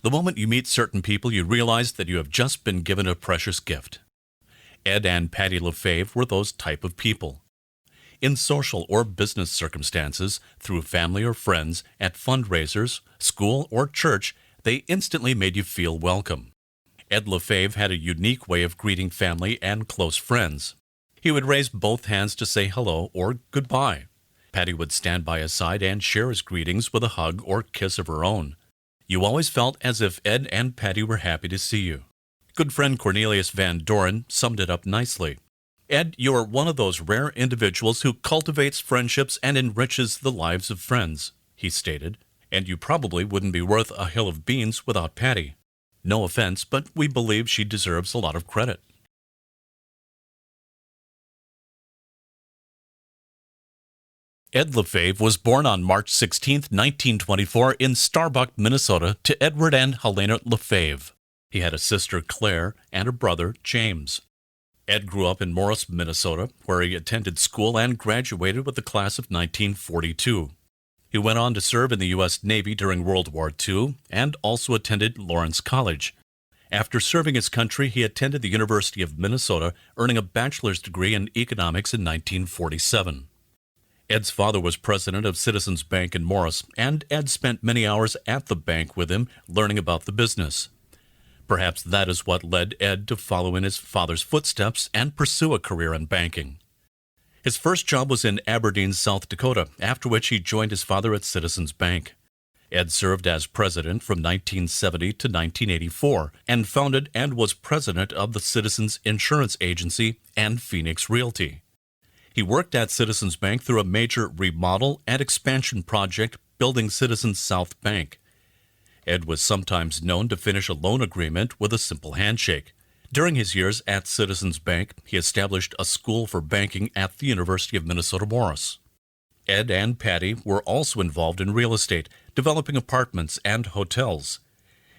The moment you meet certain people, you realize that you have just been given a precious gift. Ed and Patty LaFave were those type of people. In social or business circumstances, through family or friends, at fundraisers, school, or church, they instantly made you feel welcome. Ed LaFave had a unique way of greeting family and close friends. He would raise both hands to say hello or goodbye. Patty would stand by his side and share his greetings with a hug or kiss of her own. You always felt as if Ed and Patty were happy to see you. Good friend Cornelius Van Doren summed it up nicely. Ed, you are one of those rare individuals who cultivates friendships and enriches the lives of friends, he stated, and you probably wouldn't be worth a hill of beans without Patty. No offense, but we believe she deserves a lot of credit. Ed LaFave was born on March 16, 1924 in Starbuck, Minnesota, to Edward and Helena LaFave. He had a sister, Claire, and a brother, James. Ed grew up in Morris, Minnesota, where he attended school and graduated with the class of 1942. He went on to serve in the U.S. Navy during World War II and also attended Lawrence College. After serving his country, he attended the University of Minnesota, earning a bachelor's degree in economics in 1947. Ed's father was president of Citizens Bank in Morris, and Ed spent many hours at the bank with him, learning about the business. Perhaps that is what led Ed to follow in his father's footsteps and pursue a career in banking. His first job was in Aberdeen, South Dakota, after which he joined his father at Citizens Bank. Ed served as president from 1970 to 1984 and founded and was president of the Citizens Insurance Agency and Phoenix Realty. He worked at Citizens Bank through a major remodel and expansion project building Citizens South Bank. Ed was sometimes known to finish a loan agreement with a simple handshake. During his years at Citizens Bank, he established a school for banking at the University of Minnesota Morris. Ed and Patty were also involved in real estate, developing apartments and hotels.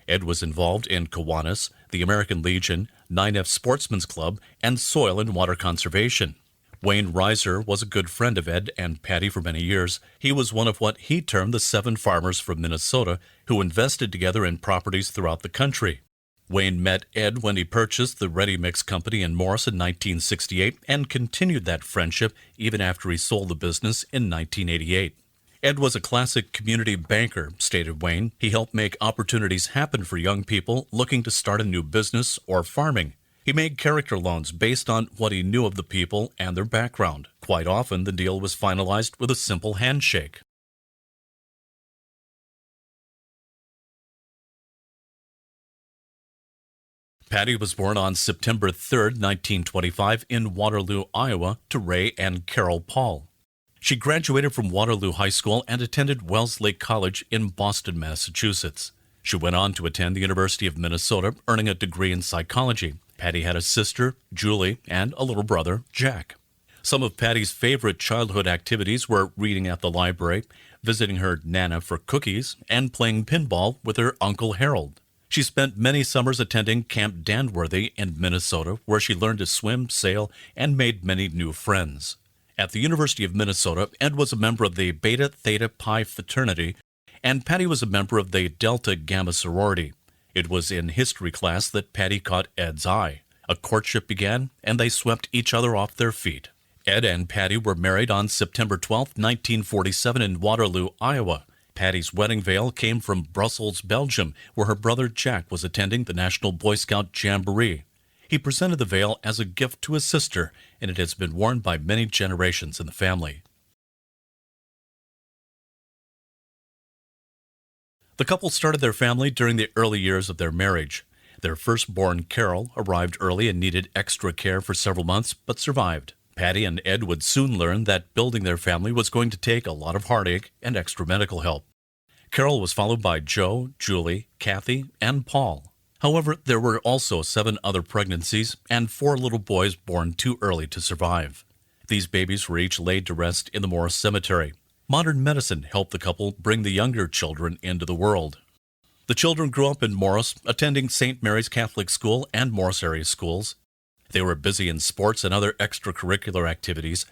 Ed was involved in Kiwanis, the American Legion, 9F Sportsman's Club, and soil and water conservation. Wayne Reiser was a good friend of Ed and Patty for many years. He was one of what he termed the 7 farmers from Minnesota who invested together in properties throughout the country. Wayne met Ed when he purchased the Ready Mix Company in Morris in 1968 and continued that friendship even after he sold the business in 1988. Ed was a classic community banker, stated Wayne. He helped make opportunities happen for young people looking to start a new business or farming. He made character loans based on what he knew of the people and their background. Quite often, the deal was finalized with a simple handshake. Patty was born on September 3, 1925, in Waterloo, Iowa, to Ray and Carol Paul. She graduated from Waterloo High School and attended Wellesley College in Boston, Massachusetts. She went on to attend the University of Minnesota, earning a degree in psychology. Patty had a sister, Julie, and a little brother, Jack. Some of Patty's favorite childhood activities were reading at the library, visiting her Nana for cookies, and playing pinball with her Uncle Harold. She spent many summers attending Camp Danworthy in Minnesota, where she learned to swim, sail, and made many new friends. At the University of Minnesota, Ed was a member of the Beta Theta Pi fraternity, and Patty was a member of the Delta Gamma sorority. It was in history class that Patty caught Ed's eye. A courtship began, and they swept each other off their feet. Ed and Patty were married on September 12, 1947 in Waterloo, Iowa. Patty's wedding veil came from Brussels, Belgium, where her brother Jack was attending the National Boy Scout Jamboree. He presented the veil as a gift to his sister, and it has been worn by many generations in the family. The couple started their family during the early years of their marriage. Their firstborn, Carol, arrived early and needed extra care for several months, but survived. Patty and Ed would soon learn that building their family was going to take a lot of heartache and extra medical help. Carol was followed by Joe, Julie, Kathy, and Paul. However, there were also 7 other pregnancies and 4 little boys born too early to survive. These babies were each laid to rest in the Morris Cemetery. Modern medicine helped the couple bring the younger children into the world. The children grew up in Morris, attending St. Mary's Catholic School and Morris area schools. They were busy in sports and other extracurricular activities.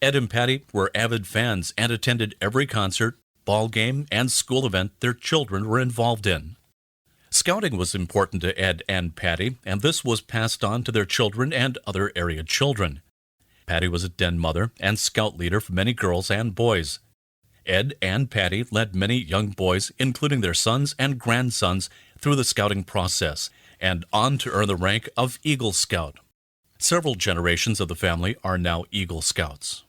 Ed and Patty were avid fans and attended every concert, ball game, and school event their children were involved in. Scouting was important to Ed and Patty, and this was passed on to their children and other area children. Patty was a den mother and scout leader for many girls and boys. Ed and Patty led many young boys, including their sons and grandsons, through the scouting process and on to earn the rank of Eagle Scout. Several generations of the family are now Eagle Scouts.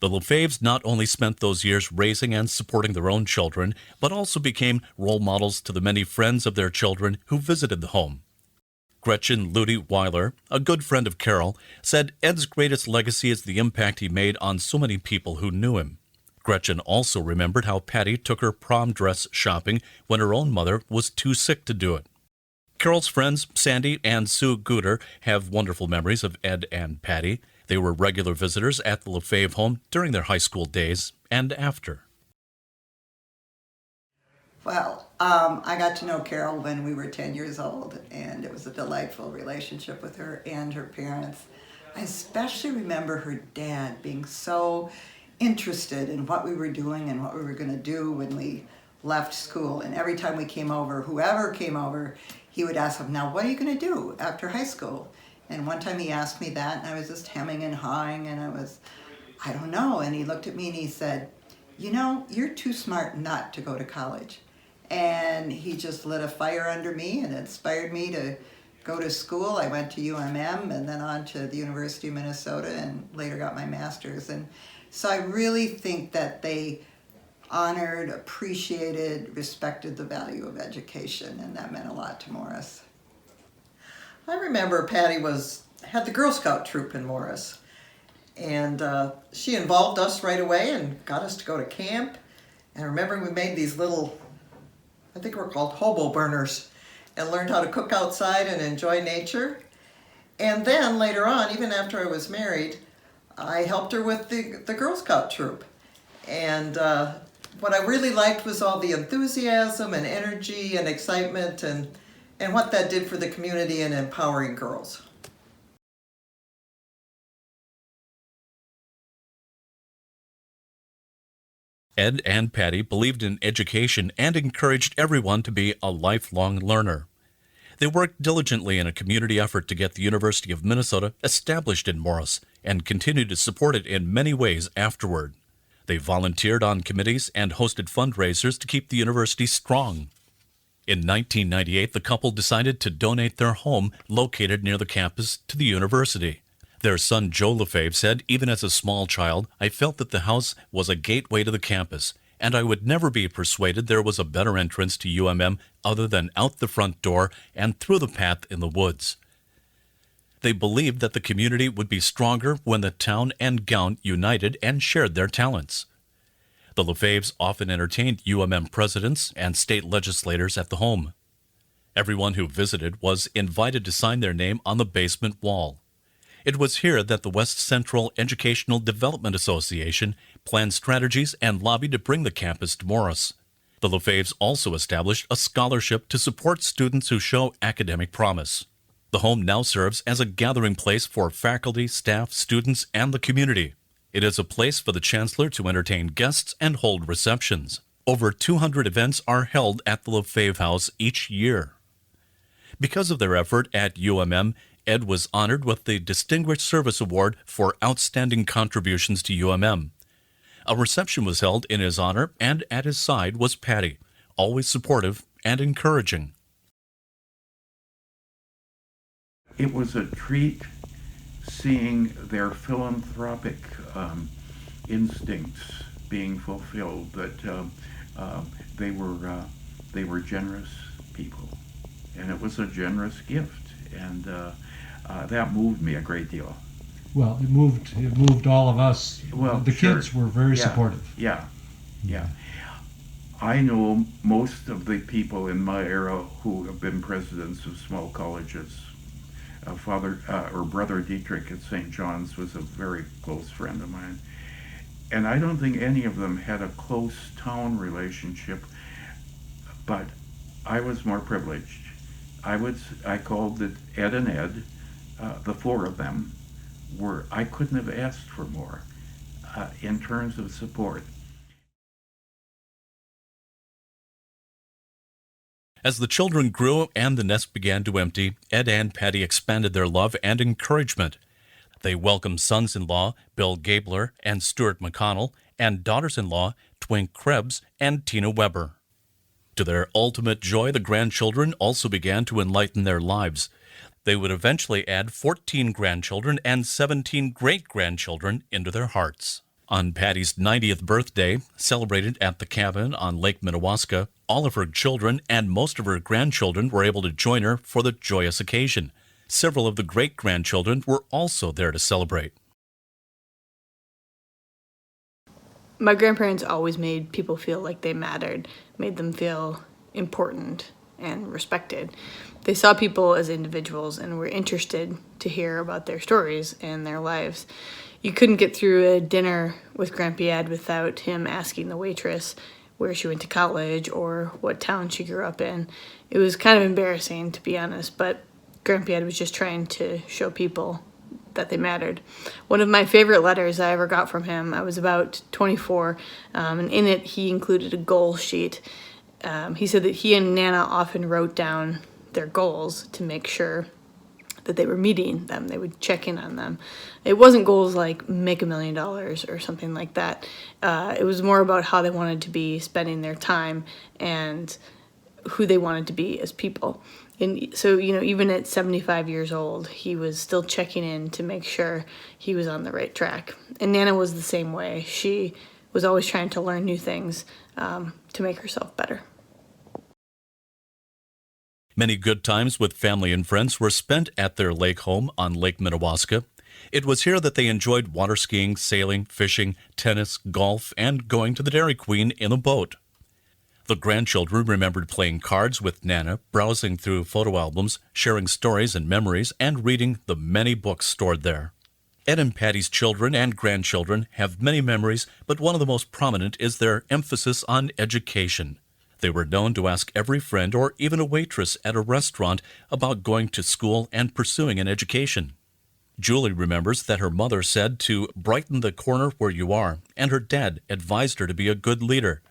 The LaFaves not only spent those years raising and supporting their own children, but also became role models to the many friends of their children who visited the home. Gretchen Ludy Weiler, a good friend of Carol, said Ed's greatest legacy is the impact he made on so many people who knew him. Gretchen also remembered how Patty took her prom dress shopping when her own mother was too sick to do it. Carol's friends, Sandy and Sue Gooder, have wonderful memories of Ed and Patty. They were regular visitors at the LaFave home during their high school days and after. Well, I got to know Carol when we were 10 years old, and it was a delightful relationship with her and her parents. I especially remember her dad being so interested in what we were doing and what we were going to do when we left school. And every time we came over, whoever came over, he would ask him, now what are you going to do after high school? And one time he asked me that, and I was just hemming and hawing, and I don't know. And he looked at me and he said, you know, you're too smart not to go to college. And he just lit a fire under me and inspired me to go to school. I went to UMM and then on to the University of Minnesota and later got my master's. And so I really think that they honored, appreciated, respected the value of education, and that meant a lot to Morris. I remember Patty had the Girl Scout troop in Morris, and she involved us right away and got us to go to camp. And I remember we made these little, I think we're called hobo burners, and learned how to cook outside and enjoy nature. And then later on, even after I was married, I helped her with the Girl Scout troop. And what I really liked was all the enthusiasm and energy and excitement and what that did for the community and empowering girls. Ed and Patty believed in education and encouraged everyone to be a lifelong learner. They worked diligently in a community effort to get the University of Minnesota established in Morris and continued to support it in many ways afterward. They volunteered on committees and hosted fundraisers to keep the university strong. In 1998, the couple decided to donate their home located near the campus to the university. Their son Joe LaFave said, even as a small child, I felt that the house was a gateway to the campus, and I would never be persuaded there was a better entrance to UMM other than out the front door and through the path in the woods. They believed that the community would be stronger when the town and gown united and shared their talents. The LaFaves often entertained UMM presidents and state legislators at the home. Everyone who visited was invited to sign their name on the basement wall. It was here that the West Central Educational Development Association planned strategies and lobbied to bring the campus to Morris. The LaFaves also established a scholarship to support students who show academic promise. The home now serves as a gathering place for faculty, staff, students, and the community. It is a place for the chancellor to entertain guests and hold receptions. Over 200 events are held at the LaFave House each year. Because of their effort at UMM, Ed was honored with the Distinguished Service Award for outstanding contributions to UMM. A reception was held in his honor, and at his side was Patty, always supportive and encouraging. It was a treat seeing their philanthropic instincts being fulfilled, that they were generous people, and it was a generous gift, and that moved me a great deal. Well, it moved all of us. Well, the sure. kids were very supportive. Yeah. I know most of the people in my era who have been presidents of small colleges. Brother Dietrich at St. John's was a very close friend of mine. And I don't think any of them had a close town relationship, but I was more privileged. I called it Ed and Ed. The four of them I couldn't have asked for more in terms of support. As the children grew and the nest began to empty, Ed and Patty expanded their love and encouragement. They welcomed sons-in-law Bill Gabler and Stuart McConnell, and daughters-in-law Twink Krebs and Tina Weber. To their ultimate joy, the grandchildren also began to enlighten their lives. They would eventually add 14 grandchildren and 17 great-grandchildren into their hearts. On Patty's 90th birthday, celebrated at the cabin on Lake Minnewaska, all of her children and most of her grandchildren were able to join her for the joyous occasion. Several of the great-grandchildren were also there to celebrate. My grandparents always made people feel like they mattered, made them feel important and respected. They saw people as individuals and were interested to hear about their stories and their lives. You couldn't get through a dinner with Grampy Ed without him asking the waitress where she went to college or what town she grew up in. It was kind of embarrassing, to be honest, but Grampy Ed was just trying to show people that they mattered. One of my favorite letters I ever got from him, I was about 24, and in it he included a goal sheet. He said that he and Nana often wrote down their goals to make sure that they were meeting them. They would check in on them. It wasn't goals like make $1 million or something like that. It was more about how they wanted to be spending their time and who they wanted to be as people. And so, even at 75 years old, he was still checking in to make sure he was on the right track. And Nana was the same way. She was always trying to learn new things to make herself better. Many good times with family and friends were spent at their lake home on Lake Minnewaska. It was here that they enjoyed water skiing, sailing, fishing, tennis, golf, and going to the Dairy Queen in a boat. The grandchildren remembered playing cards with Nana, browsing through photo albums, sharing stories and memories, and reading the many books stored there. Ed and Patty's children and grandchildren have many memories, but one of the most prominent is their emphasis on education. They were known to ask every friend or even a waitress at a restaurant about going to school and pursuing an education. Julie remembers that her mother said to brighten the corner where you are, and her dad advised her to be a good leader.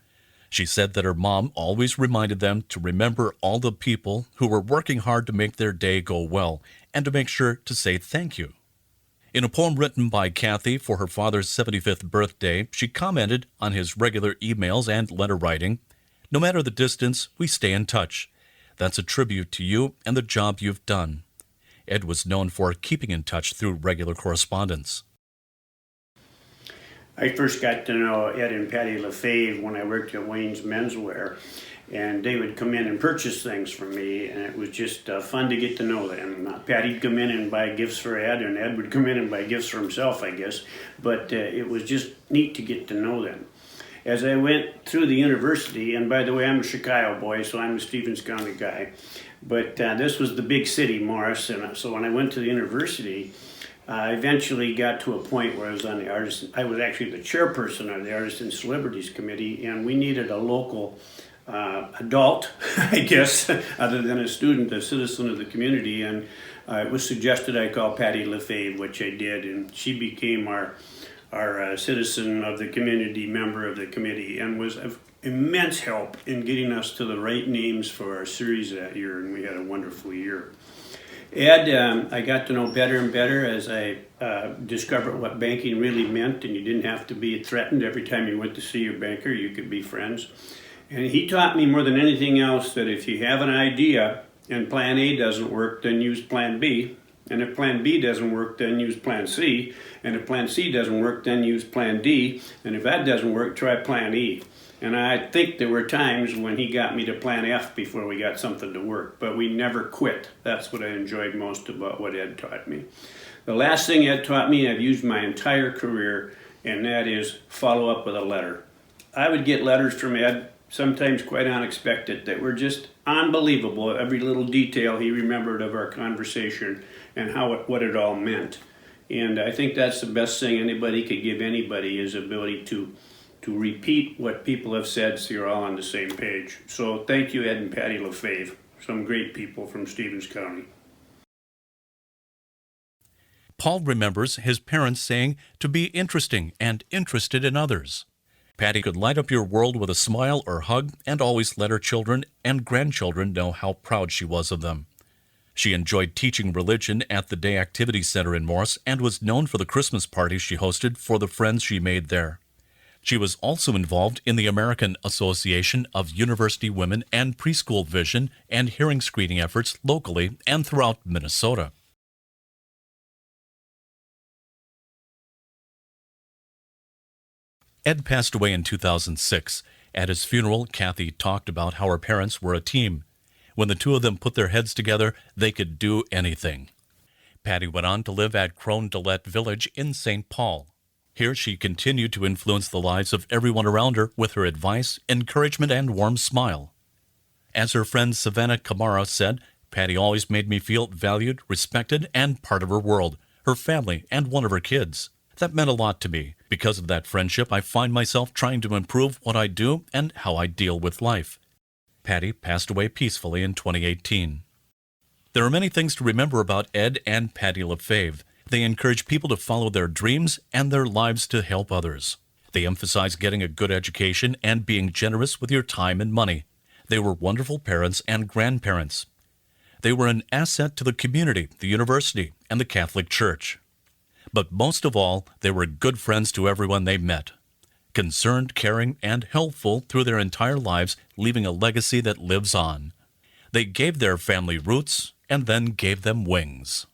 She said that her mom always reminded them to remember all the people who were working hard to make their day go well, and to make sure to say thank you. In a poem written by Kathy for her father's 75th birthday, she commented on his regular emails and letter writing, "No matter the distance, we stay in touch. That's a tribute to you and the job you've done." Ed was known for keeping in touch through regular correspondence. I first got to know Ed and Patty LaFave when I worked at Wayne's Menswear, and they would come in and purchase things from me, and it was just fun to get to know them. Patty'd come in and buy gifts for Ed, and Ed would come in and buy gifts for himself, I guess, but it was just neat to get to know them. As I went through the university, and by the way, I'm a Chicago boy, so I'm a Stevens County guy, but this was the big city, Morris, and so when I went to the university, I eventually got to a point where I was on the artist. I was actually the chairperson of the Artists and Celebrities Committee, and we needed a local adult, I guess, other than a student, a citizen of the community, and it was suggested I call Patty LaFave, which I did, and she became our citizen of the community, member of the committee, and was of immense help in getting us to the right names for our series that year, and we had a wonderful year. Ed, I got to know better and better as I discovered what banking really meant, and you didn't have to be threatened every time you went to see your banker. You could be friends. And he taught me more than anything else that if you have an idea and plan A doesn't work, then use plan B. And if plan B doesn't work, then use plan C. And if plan C doesn't work, then use plan D. And if that doesn't work, try plan E. And I think there were times when he got me to plan F before we got something to work, but we never quit. That's what I enjoyed most about what Ed taught me. The last thing Ed taught me, I've used my entire career, and that is follow up with a letter. I would get letters from Ed, sometimes quite unexpected, that were just unbelievable. Every little detail he remembered of our conversation and what it all meant. And I think that's the best thing anybody could give anybody, is ability to repeat what people have said so you're all on the same page. So thank you, Ed and Patty LaFave, some great people from Stevens County. Paul remembers his parents saying to be interesting and interested in others. Patty could light up your world with a smile or hug and always let her children and grandchildren know how proud she was of them. She enjoyed teaching religion at the Day Activity Center in Morris and was known for the Christmas parties she hosted for the friends she made there. She was also involved in the American Association of University Women and preschool vision and hearing screening efforts locally and throughout Minnesota. Ed passed away in 2006. At his funeral, Kathy talked about how her parents were a team. When the two of them put their heads together, they could do anything. Patty went on to live at Crone-Dillette Village in St. Paul. Here she continued to influence the lives of everyone around her with her advice, encouragement, and warm smile. As her friend Savannah Kamara said, Patty always made me feel valued, respected, and part of her world, her family, and one of her kids. That meant a lot to me. Because of that friendship, I find myself trying to improve what I do and how I deal with life. Patty passed away peacefully in 2018. There are many things to remember about Ed and Patty LaFave. They encourage people to follow their dreams and their lives to help others. They emphasize getting a good education and being generous with your time and money. They were wonderful parents and grandparents. They were an asset to the community, the university, and the Catholic Church. But most of all, they were good friends to everyone they met. Concerned, caring, and helpful through their entire lives, leaving a legacy that lives on. They gave their family roots and then gave them wings.